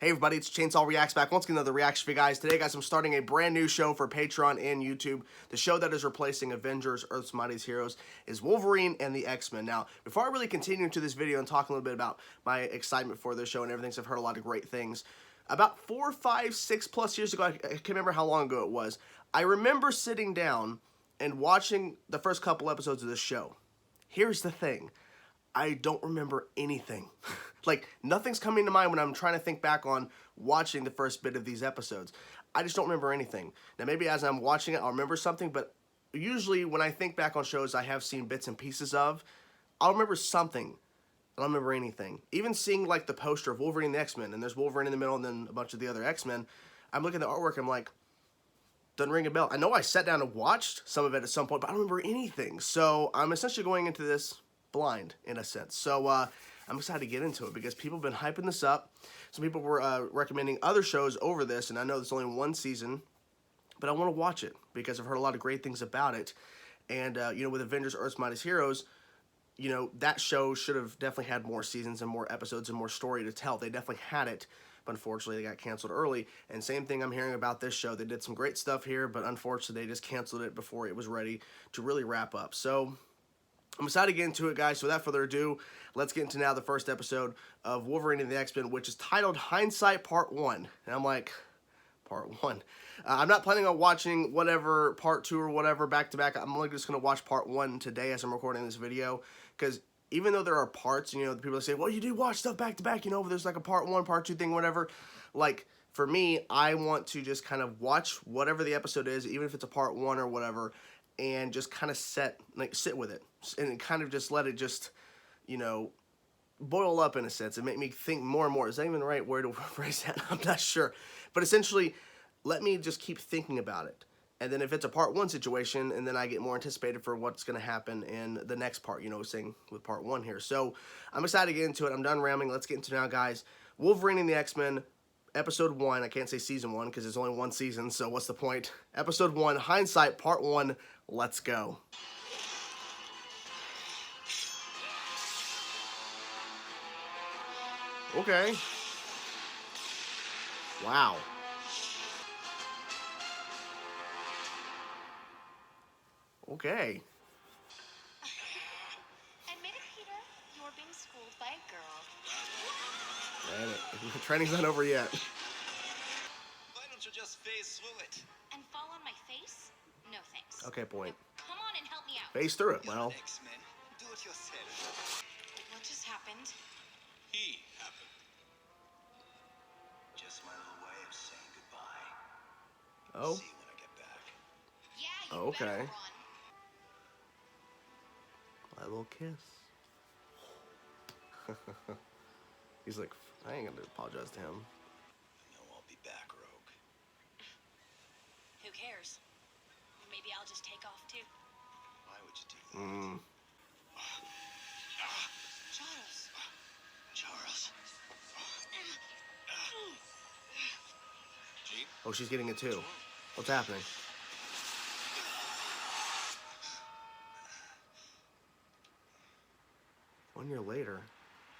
Hey everybody, it's Chainsaw Reacts back once again, another reaction for you guys. Today, guys, I'm starting a brand new show for Patreon and YouTube. The show that is replacing Avengers, Earth's Mightiest Heroes is Wolverine and the X-Men. Now, before I really continue into this video and talk a little bit about my excitement for this show and everything, so I've heard a lot of great things. About 4, 5, 6+ years ago, I can't remember how long ago it was, I remember sitting down and watching the first couple episodes of this show. Here's the thing. I don't remember anything. Like, nothing's coming to mind when I'm trying to think back on watching the first bit of these episodes. I just don't remember anything. Now, maybe as I'm watching it, I'll remember something, but usually when I think back on shows I have seen bits and pieces of, I'll remember something. I don't remember anything. Even seeing, like, the poster of Wolverine and the X-Men, and there's Wolverine in the middle and then a bunch of the other X-Men, I'm looking at the artwork, I'm like, doesn't ring a bell. I know I sat down and watched some of it at some point, but I don't remember anything. So I'm essentially going into this blind, in a sense. So I'm excited to get into it because people have been hyping this up. Some people were recommending other shows over this, and I know there's only one season, but I want to watch it because I've heard a lot of great things about it. And, you know, with Avengers, Earth's Mightiest Heroes, you know, that show should have definitely had more seasons and more episodes and more story to tell. They definitely had it, but unfortunately they got canceled early. And same thing I'm hearing about this show. They did some great stuff here, but unfortunately they just canceled it before it was ready to really wrap up. So I'm excited to get into it, guys. So without further ado, let's get into now the first episode of Wolverine and the X-Men, which is titled Hindsight Part 1. And I'm like, Part 1. I'm not planning on watching whatever Part 2 or whatever back to back. I'm only just going to watch Part 1 today as I'm recording this video. Because even though there are parts, you know, the people that say, well, you do watch stuff back to back, you know, there's like a Part 1, Part 2 thing, whatever. Like, for me, I want to just kind of watch whatever the episode is, even if it's a Part 1 or whatever, and just kind of sit with it and kind of just let it just, you know, boil up in a sense and make me think more and more. Is that even the right word to phrase that? I'm not sure. But essentially, let me just keep thinking about it. And then if it's a Part 1 situation, and then I get more anticipated for what's going to happen in the next part, you know, saying with Part 1 here. So I'm excited to get into it. I'm done rambling. Let's get into it now, guys. Wolverine and the X-Men, Episode 1. I can't say Season 1 because there's only one season, so what's the point? Episode 1, Hindsight, Part 1. Let's go. Okay. Wow. Okay. Admit it, Peter. You're being schooled by a girl. And the training's not over yet. Why don't you just phase through it? And fall on my face? No thanks. Okay, point. Now, come on and help me out. Phase through it. You're Well. an X-Men. Do it yourself. What just happened? He happened. Just my little way of saying goodbye. Oh. See you when I get back. Yeah, you Okay. better run. A little kiss. He's like, I ain't gonna apologize to him. I know I'll be back, Rogue. Who cares? Maybe I'll just take off too. Why would you do that? Charles. Charles. Jean? Oh, she's getting it too. What's happening? One year later.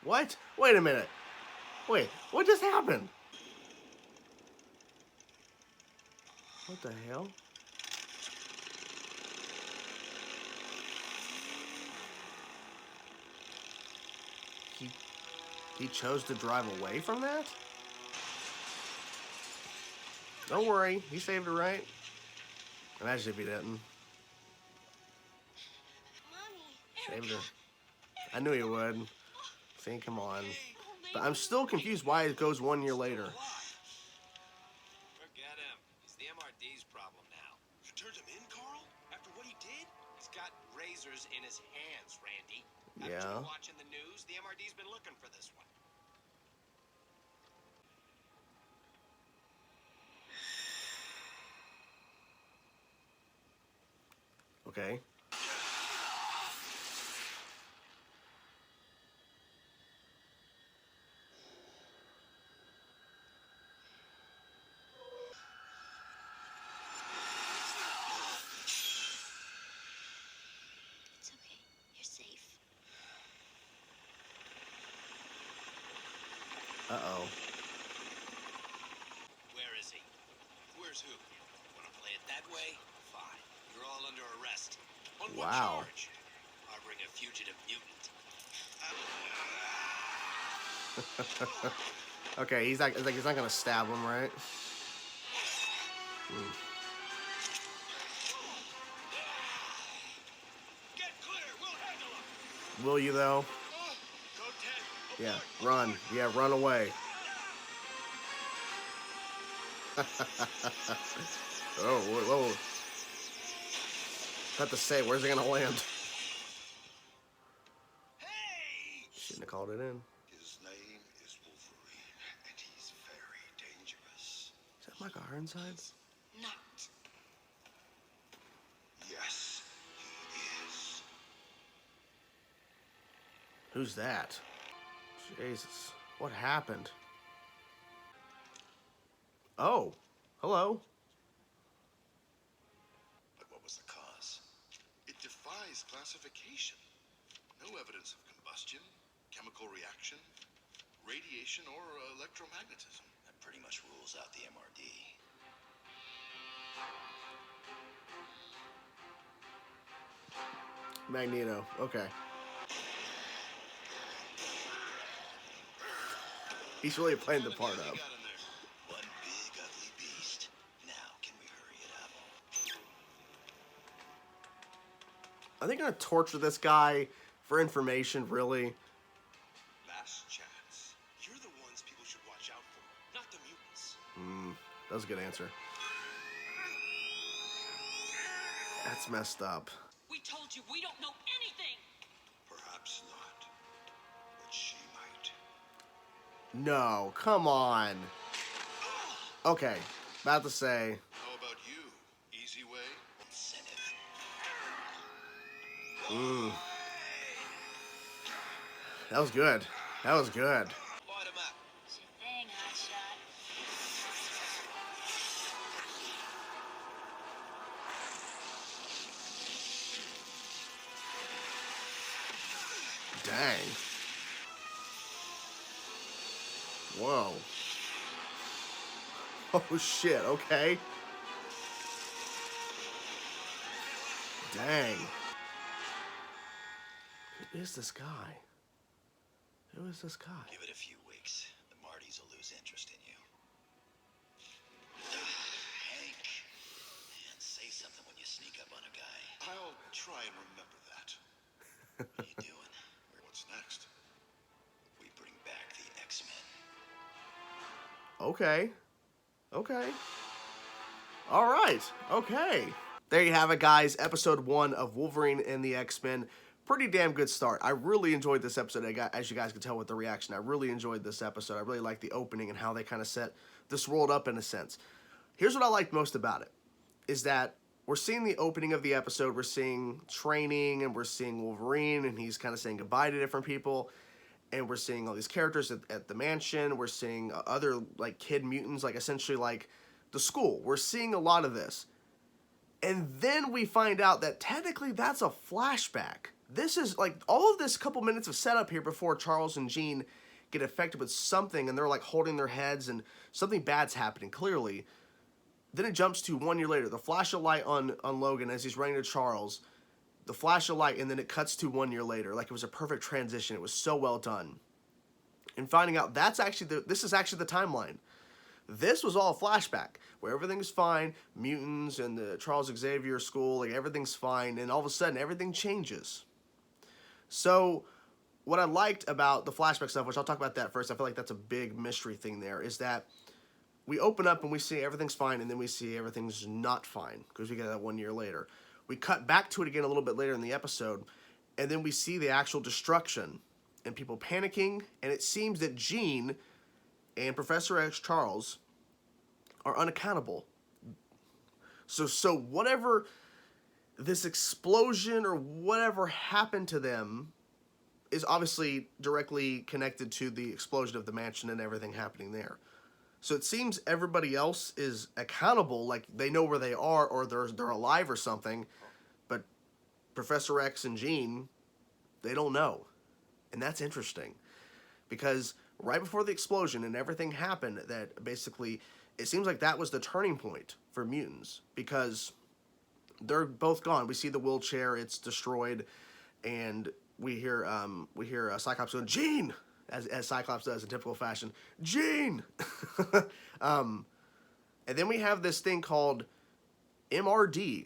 What? Wait a minute. Wait, what just happened? What the hell? He chose to drive away from that? Don't worry, he saved her, right? Imagine if he didn't. Mommy. Saved her. I knew he would. See, come on. But I'm still confused why it goes 1 year later. Forget him. It's the MRD's problem now. You turned him in, Carl? After what he did? He's got razors in his hands, Randy. Yeah. Haven't you been watching the news? The MRD's been looking for this one. Okay. It's okay. You're safe. Uh-oh. here's who. Want to play it that way? Fine. You're all under arrest. On what Wow. charge? Harboring a fugitive mutant. Okay, he's not gonna stab him, right? Get clear. We'll handle him. Will you though? Go 10. Yeah, run. Yeah, run away. Oh, whoa. Got to say, where's it gonna land? Hey! Shouldn't have called it in. His name is Wolverine, and he's very dangerous. Is that Michael Ironside? Not. Yes, he is. Who's that? Jesus, what happened? Oh, hello. But what was the cause? It defies classification. No evidence of combustion, chemical reaction, radiation, or electromagnetism. That pretty much rules out the MRD. Magneto. Okay. He's really playing the part What up. do you got in there? One big ugly beast. Now, can we hurry it up? Are they gonna torture this guy for information, really? Last chance. You're the ones people should watch out for, not the mutants. That was a good answer. That's messed up. We told you we don't know anything. Perhaps not, but she might. No, come on. Okay, about to say. How about you? Easy way? Incentive. That was good. That was good. Light him up. Sure thing, hotshot. Dang. Whoa. Oh shit, okay. Dang. Who is this guy? Who is this guy? Give it a few weeks. The Martys will lose interest in you. Hank. Man, say something when you sneak up on a guy. I'll try and remember that. What are you doing? What's next? We bring back the X-Men. Okay. Okay. All right. Okay. There you have it, guys. Episode 1 of Wolverine and the X-Men. Pretty damn good start. I really enjoyed this episode. As you guys can tell with the reaction, I really enjoyed this episode. I really liked the opening and how they kind of set this world up in a sense. Here's what I liked most about it, is that we're seeing the opening of the episode. We're seeing training, and we're seeing Wolverine, and he's kind of saying goodbye to different people. And we're seeing all these characters at the mansion. We're seeing other, like, kid mutants, like, essentially, like, the school. We're seeing a lot of this. And then we find out that technically that's a flashback. This is, like, all of this couple minutes of setup here before Charles and Jean get affected with something, and they're, like, holding their heads, and something bad's happening, clearly. Then it jumps to 1 year later. The flash of light on Logan as he's running to Charles. The flash of light, and then it cuts to 1 year later. Like, it was a perfect transition. It was so well done. And finding out this is actually the timeline. This was all a flashback, where everything's fine, mutants and the Charles Xavier school, like, everything's fine, and all of a sudden, everything changes. So, what I liked about the flashback stuff, which I'll talk about that first, I feel like that's a big mystery thing there, is that we open up and we see everything's fine, and then we see everything's not fine, because we get that 1 year later. We cut back to it again a little bit later in the episode, and then we see the actual destruction, and people panicking, and it seems that Jean and Professor X Charles are unaccountable. So whatever this explosion or whatever happened to them is obviously directly connected to the explosion of the mansion and everything happening there. So it seems everybody else is accountable, like they know where they are or they're alive or something, but Professor X and Jean, they don't know. And that's interesting, because right before the explosion and everything happened that basically it seems like that was the turning point for mutants, because they're both gone. We see the wheelchair, it's destroyed, and we hear Cyclops going, Jean, as Cyclops does in typical fashion, Jean. And then we have this thing called MRD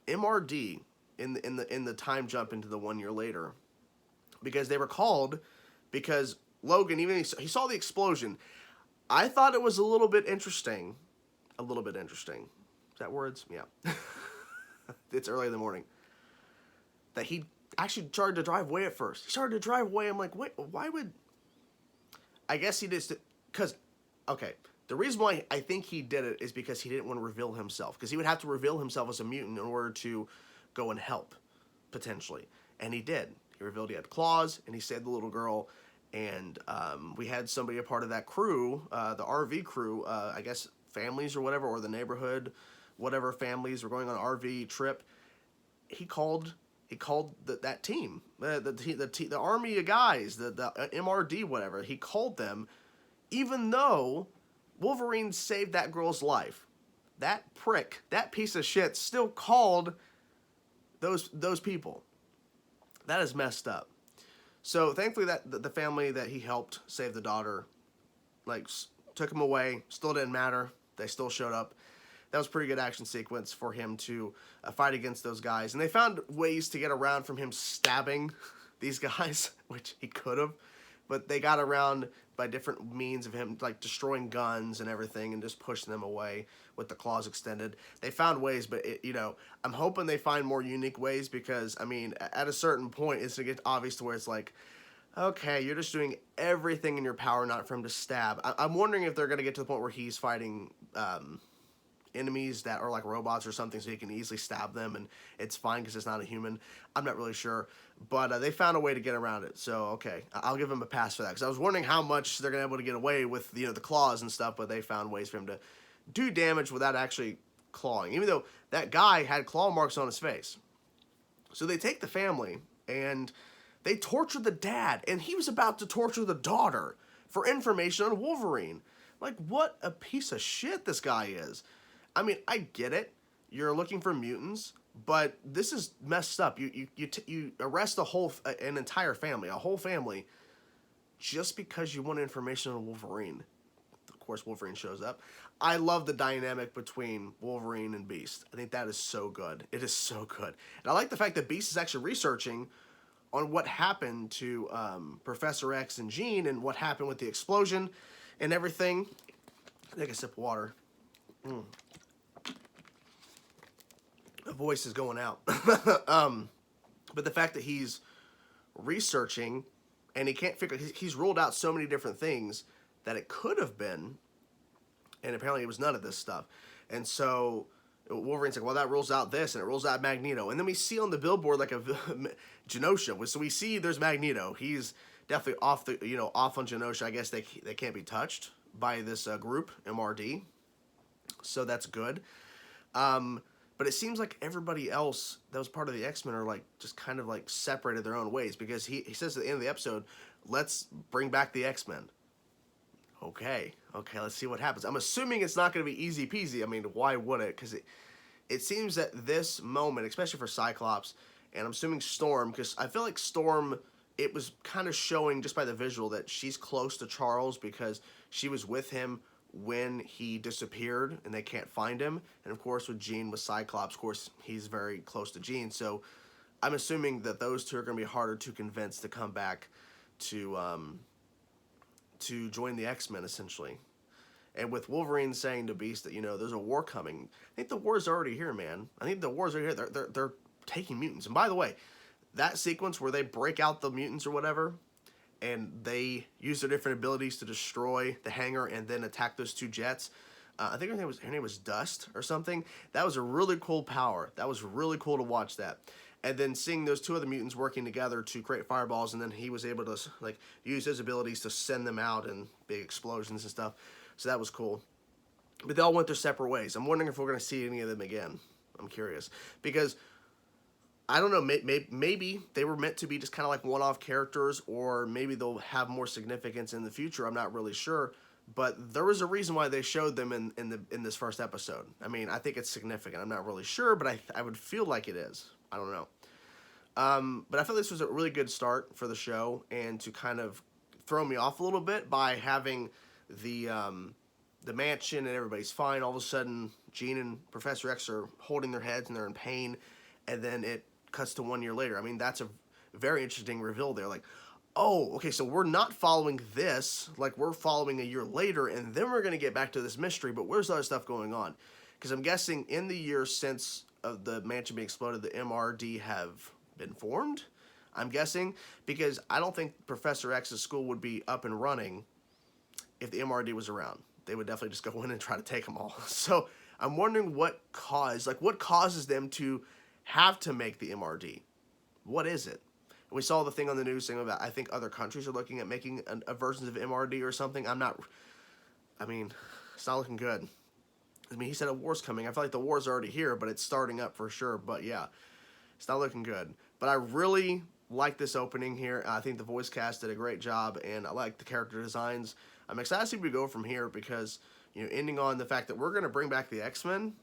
in the time jump into the 1 year later, because they were called because Logan, even he saw the explosion. I thought it was a little bit interesting. Is that words? Yeah. It's early in the morning. That he actually started to drive away at first. He started to drive away. I'm like, wait, why would... I guess he just... Because, okay, the reason why I think he did it is because he didn't want to reveal himself. Because he would have to reveal himself as a mutant in order to go and help, potentially. And he did. He revealed he had claws, and he saved the little girl. And we had somebody a part of that crew, the RV crew, I guess families or whatever, or the neighborhood, whatever families were going on an RV trip. He called that team, the army of guys, the MRD, whatever. He called them, even though Wolverine saved that girl's life. That prick, that piece of shit, still called those people. That is messed up. So thankfully, that the family that he helped save the daughter, like, took him away. Still didn't matter. They still showed up. That was a pretty good action sequence for him to fight against those guys. And they found ways to get around from him stabbing these guys, which he could have. But they got around by different means of him, like, destroying guns and everything and just pushing them away with the claws extended. They found ways, but, I'm hoping they find more unique ways, because, I mean, at a certain point, it's going to get obvious to where it's like, okay, you're just doing everything in your power not for him to stab. I'm wondering if they're going to get to the point where he's fighting enemies that are like robots or something, so he can easily stab them and it's fine because it's not a human. I'm not really sure, but they found a way to get around it, so okay, I'll give him a pass for that, because I was wondering how much they're gonna be able to get away with the claws and stuff, but they found ways for him to do damage without actually clawing, even though that guy had claw marks on his face. So they take the family and they torture the dad, and he was about to torture the daughter for information on Wolverine. Like, what a piece of shit this guy is. I mean, I get it. You're looking for mutants, but this is messed up. You arrest an entire family, a whole family, just because you want information on Wolverine. Of course, Wolverine shows up. I love the dynamic between Wolverine and Beast. I think that is so good. It is so good. And I like the fact that Beast is actually researching on what happened to Professor X and Jean and what happened with the explosion and everything. Take a sip of water. The voice is going out. But the fact that he's researching and he can't figure, he's ruled out so many different things that it could have been, and apparently it was none of this stuff. And so Wolverine's like, well, that rules out this, and it rules out Magneto. And then we see on the billboard like a Genosha. So we see there's Magneto. He's definitely off on Genosha. I guess they can't be touched by this group, MRD. So that's good. But it seems like everybody else that was part of the X-Men are like just kind of like separated their own ways, because he says at the end of the episode, let's bring back the X-Men. Okay, let's see what happens. I'm assuming it's not going to be easy peasy. I mean, why would it? Because it seems that this moment, especially for Cyclops, and I'm assuming Storm, because I feel like Storm, it was kind of showing just by the visual that she's close to Charles because she was with him when he disappeared and they can't find him. And of course with Jean, with Cyclops, of course he's very close to Jean, so I'm assuming that those two are going to be harder to convince to come back to join the X-Men, essentially. And with Wolverine saying to Beast that, there's a war coming, I think the war's already here, man. I think the war's already here. They're taking mutants. And by the way, that sequence where they break out the mutants or whatever, and they use their different abilities to destroy the hangar and then attack those two jets. I think her name was Dust or something. That was a really cool power. That was really cool to watch that. And then seeing those two other mutants working together to create fireballs, and then he was able to like use his abilities to send them out in big explosions and stuff. So that was cool. But they all went their separate ways. I'm wondering if we're going to see any of them again. I'm curious. Because I don't know, maybe they were meant to be just kind of like one-off characters, or maybe they'll have more significance in the future. I'm not really sure. but there was a reason why they showed them in this first episode. I mean, I think it's significant. I'm not really sure, but I would feel like it is. I don't know. But I feel this was a really good start for the show, and to kind of throw me off a little bit by having the mansion and everybody's fine. All of a sudden, Jean and Professor X are holding their heads and they're in pain, and then it cuts to 1 year later. I mean, that's a very interesting reveal there. Like, oh, okay, so we're not following this, like we're following a year later, and then we're going to get back to this mystery, but where's the other stuff going on? Because I'm guessing in the years since of the mansion being exploded, the MRD have been formed, I'm guessing, because I don't think Professor X's school would be up and running if the MRD was around. They would definitely just go in and try to take them all. So I'm wondering what causes them to have to make the MRD? What is it? We saw the thing on the news saying about, I think other countries are looking at making a versions of MRD or something. I mean, it's not looking good. I mean, he said a war's coming. I feel like the war's already here, but it's starting up for sure. But yeah, it's not looking good. But I really like this opening here. I think the voice cast did a great job, and I like the character designs. I'm excited to see where we go from here because, you know, ending on the fact that we're going to bring back the X-Men.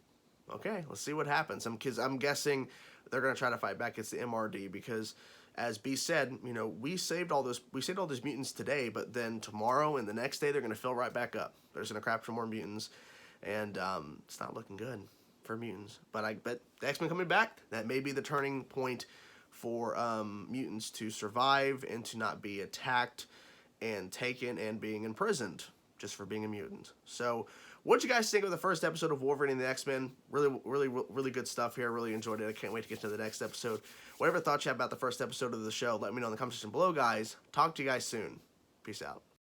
Okay, let's see what happens. Because I'm guessing they're going to try to fight back against the MRD because, as B said, you know, we saved all those mutants today, but then tomorrow and the next day they're going to fill right back up. They're just going to capture more mutants, and it's not looking good for mutants. But I bet the X-Men coming back, that may be the turning point for mutants to survive and to not be attacked and taken and being imprisoned just for being a mutant. So what'd you guys think of the first episode of Wolverine and the X-Men? Really good stuff here. Really enjoyed it. I can't wait to get to the next episode. Whatever thoughts you have about the first episode of the show, let me know in the comment section below, guys. Talk to you guys soon. Peace out.